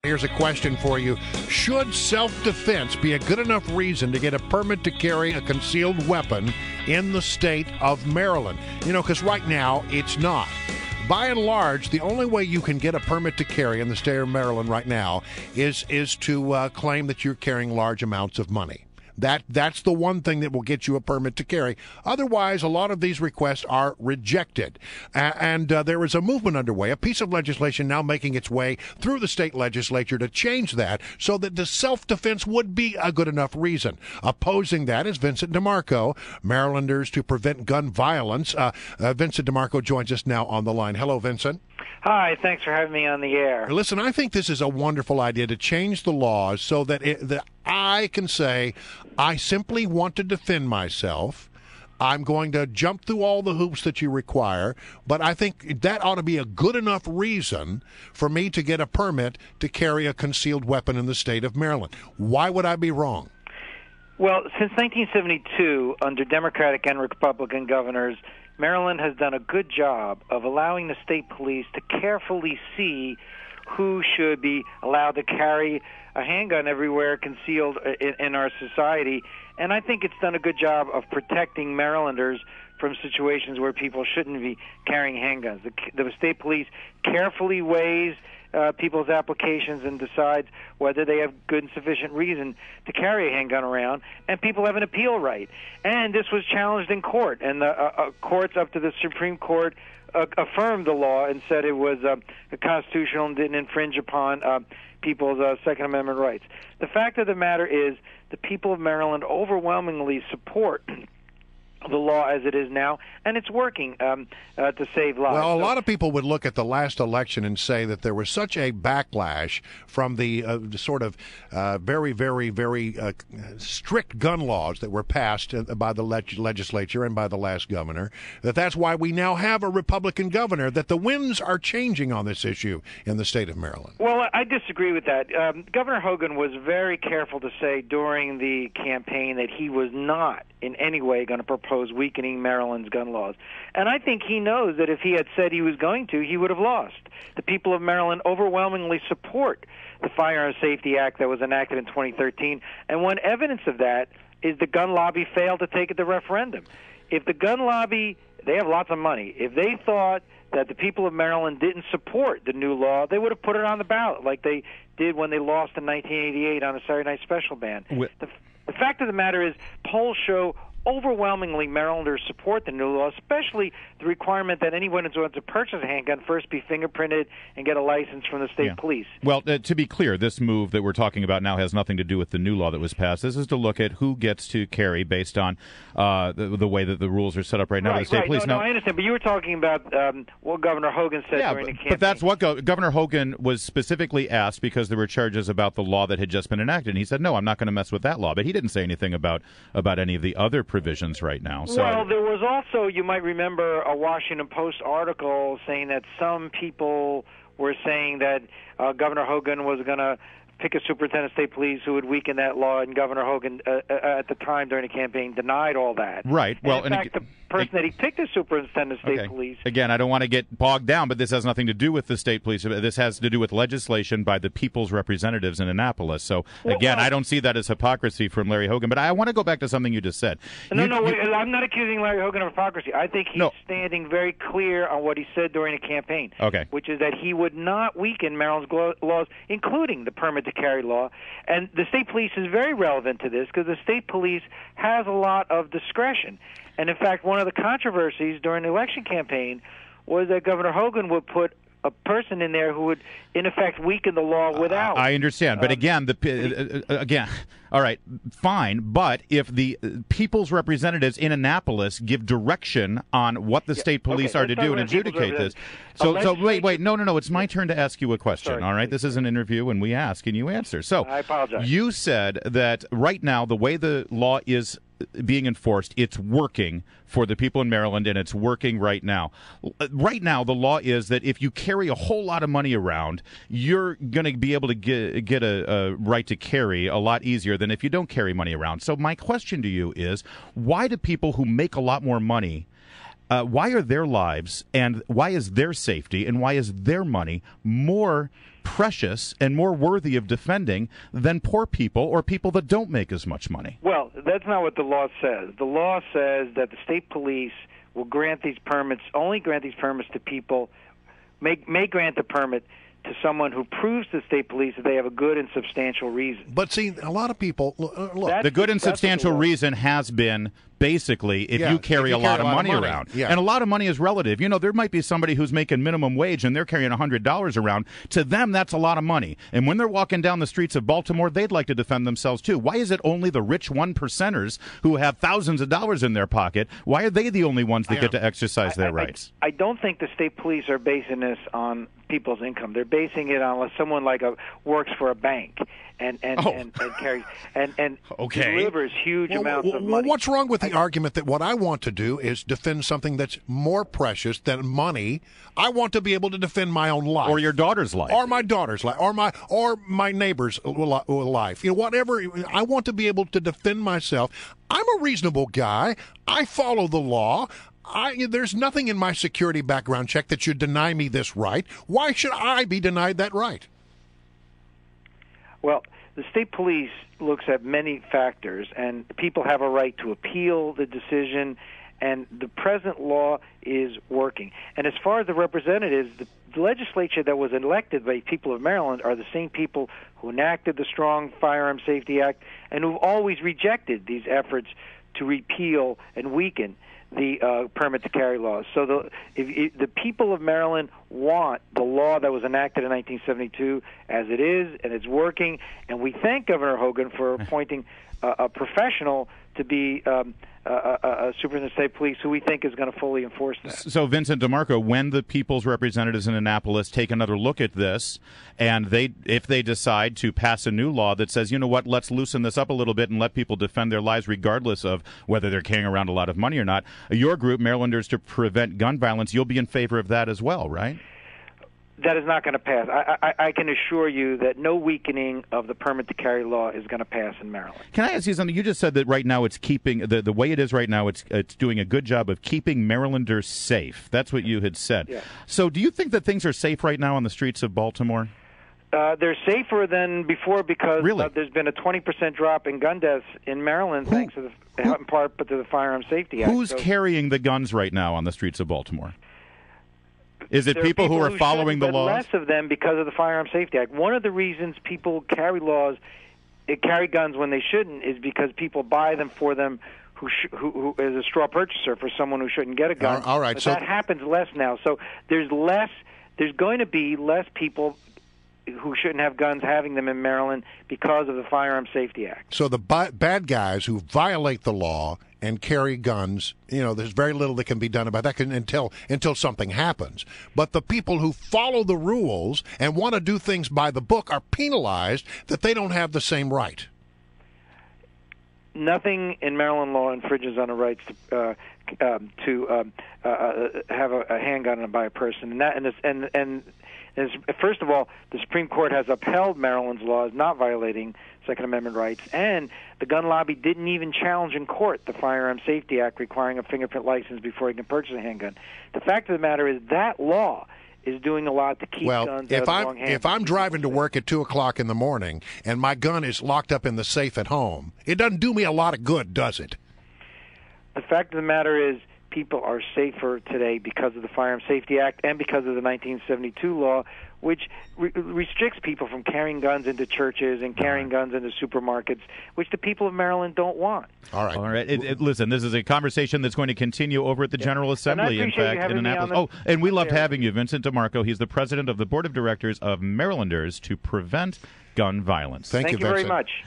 Here's a question for you. Should self-defense be a good enough reason to get a permit to carry a concealed weapon in the state of Maryland? You know, because right now it's not. By and large, the only way you can get a permit to carry in the state of Maryland right now is to claim that you're carrying large amounts of money. That's the one thing that will get you a permit to carry. Otherwise, a lot of these requests are rejected. And there is a movement underway, a piece of legislation now making its way through the state legislature to change that so that the self-defense would be a good enough reason. Opposing that is Vincent DeMarco, Marylanders to Prevent Gun Violence. Vincent DeMarco joins us now on the line. Hello, Vincent. Hi, thanks for having me on the air. Listen, I think this is a wonderful idea to change the laws so that I can say, I simply want to defend myself. I'm going to jump through all the hoops that you require, but I think that ought to be a good enough reason for me to get a permit to carry a concealed weapon in the state of Maryland. Why would I be wrong? Well, since 1972, under Democratic and Republican governors, Maryland has done a good job of allowing the state police to carefully see who should be allowed to carry a handgun everywhere concealed in our society. And I think it's done a good job of protecting Marylanders from situations where people shouldn't be carrying handguns. The state police carefully weighs people's applications and decides whether they have good and sufficient reason to carry a handgun around, and people have an appeal right. And this was challenged in court, and the courts up to the Supreme Court affirmed the law and said it was constitutional and didn't infringe upon people's Second Amendment rights. The fact of the matter is the people of Maryland overwhelmingly support the law as it is now, and it's working to save lives. Well, a lot of people would look at the last election and say that there was such a backlash from the sort of very, very, very strict gun laws that were passed by the legislature and by the last governor, that's why we now have a Republican governor, that the winds are changing on this issue in the state of Maryland. Well, I disagree with that. Governor Hogan was very careful to say during the campaign that he was not in any way going to propose weakening Maryland's gun laws. And I think he knows that if he had said he was going to, he would have lost. The people of Maryland overwhelmingly support the Firearms Safety Act that was enacted in 2013. And one evidence of that is the gun lobby failed to take it to referendum. If the gun lobby, they have lots of money, if they thought that the people of Maryland didn't support the new law, they would have put it on the ballot like they did when they lost in 1988 on a Saturday night special ban. The fact of the matter is polls show overwhelmingly Marylanders support the new law, especially the requirement that anyone who wants to purchase a handgun first be fingerprinted and get a license from the state police. Well, to be clear, this move that we're talking about now has nothing to do with the new law that was passed. This is to look at who gets to carry based on the way that the rules are set up right now by the state police. No, I understand, but you were talking about what Governor Hogan said during the campaign. But that's what Governor Hogan was specifically asked because there were charges about the law that had just been enacted. And he said, no, I'm not going to mess with that law. But he didn't say anything about any of the other provisions right now. So, well, there was also, you might remember, a Washington Post article saying that some people were saying that Governor Hogan was going to pick a superintendent of state police who would weaken that law, and Governor Hogan, at the time during the campaign, denied all that. Right. Well, in fact, the person that he picked as superintendent of state police... Again, I don't want to get bogged down, but this has nothing to do with the state police. This has to do with legislation by the people's representatives in Annapolis. So, again, I don't see that as hypocrisy from Larry Hogan. But I want to go back to something you just said. Wait, I'm not accusing Larry Hogan of hypocrisy. I think he's standing very clear on what he said during the campaign, which is that he would not weaken Maryland's laws, including the permit to carry law. And the state police is very relevant to this because the state police has a lot of discretion. And in fact, one of the controversies during the election campaign was that Governor Hogan would put a person in there who would, in effect, weaken the law without. I understand, but again, all right, fine. But if the people's representatives in Annapolis give direction on what the state police are to do and adjudicate this, so wait, no, it's my turn to ask you a question. Sorry, all right, this is an interview, and we ask and you answer. So I apologize. You said that right now the way the law is being enforced, it's working for the people in Maryland, and it's working right now. Right now, the law is that if you carry a whole lot of money around, you're going to be able to get a right to carry a lot easier than if you don't carry money around. So my question to you is, why do people who make a lot more money, why are their lives and why is their safety and why is their money more precious and more worthy of defending than poor people or people that don't make as much money. Well, that's not what the law says. The law says that the state police will grant these permits, only grant these permits to people, may grant the permit to someone who proves to the state police that they have a good and substantial reason. But see, a lot of people look. The good and substantial reason has been basically if you carry a lot of money around. Yeah. And a lot of money is relative. You know, there might be somebody who's making minimum wage and they're carrying $100 around. To them, that's a lot of money. And when they're walking down the streets of Baltimore, they'd like to defend themselves too. Why is it only the rich 1%ers who have thousands of dollars in their pocket? Why are they the only ones that get to exercise their rights? I don't think the state police are basing this on people's income. They're basing it on someone works for a bank and carries and delivers huge amounts of money. Well, what's wrong with the argument that what I want to do is defend something that's more precious than money? I want to be able to defend my own life, or your daughter's life, or my daughter's life, or my neighbor's life. You know, whatever. I want to be able to defend myself. I'm a reasonable guy. I follow the law. There's nothing in my security background check that should deny me this right. Why should I be denied that right? Well, the state police looks at many factors, and people have a right to appeal the decision, and the present law is working. And as far as the representatives, the legislature that was elected by people of Maryland are the same people who enacted the Strong Firearm Safety Act and who've always rejected these efforts to repeal and weaken the permit to carry laws. So the people of Maryland want the law that was enacted in 1972 as it is, and it's working. And we thank Governor Hogan for appointing a professional to be a superintendent of state police who we think is going to fully enforce that. So, Vincent DeMarco, when the people's representatives in Annapolis take another look at this, and if they decide to pass a new law that says, you know what, let's loosen this up a little bit and let people defend their lives regardless of whether they're carrying around a lot of money or not, your group, Marylanders to Prevent Gun Violence, you'll be in favor of that as well, right? That is not going to pass. I can assure you that no weakening of the permit to carry law is going to pass in Maryland. Can I ask you something? You just said that right now it's keeping the way it is right now. It's doing a good job of keeping Marylanders safe. That's what you had said. Yeah. So, do you think that things are safe right now on the streets of Baltimore? They're safer than before because there's been a 20% drop in gun deaths in Maryland, thanks to in part to the Firearm Safety Act. Who's carrying the guns right now on the streets of Baltimore? Is it people who are following the laws? Less of them because of the Firearm Safety Act. One of the reasons people carry guns when they shouldn't is because people buy them for them who is a straw purchaser for someone who shouldn't get a gun. All right, but so that happens less now. So there's going to be less people who shouldn't have guns having them in Maryland because of the Firearm Safety Act. So the bad guys who violate the law and carry guns, you know, there's very little that can be done about that until something happens. But the people who follow the rules and want to do things by the book are penalized that they don't have the same right. Nothing in Maryland law infringes on the rights to have a handgun by a person, first of all, the Supreme Court has upheld Maryland's laws not violating Second Amendment rights, and the gun lobby didn't even challenge in court the Firearm Safety Act requiring a fingerprint license before you can purchase a handgun. The fact of the matter is that law is doing a lot to keep guns out of the wrong hands. If I'm driving to work at 2 o'clock in the morning and my gun is locked up in the safe at home, it doesn't do me a lot of good, does it? The fact of the matter is people are safer today because of the Firearm Safety Act and because of the 1972 law, which restricts people from carrying guns into churches and carrying guns into supermarkets, which the people of Maryland don't want. All right. Listen, this is a conversation that's going to continue over at the General Assembly, in fact, in Annapolis. And we loved having you, Vincent DeMarco. He's the president of the Board of Directors of Marylanders to Prevent Gun Violence. Thank you, very Vincent. much.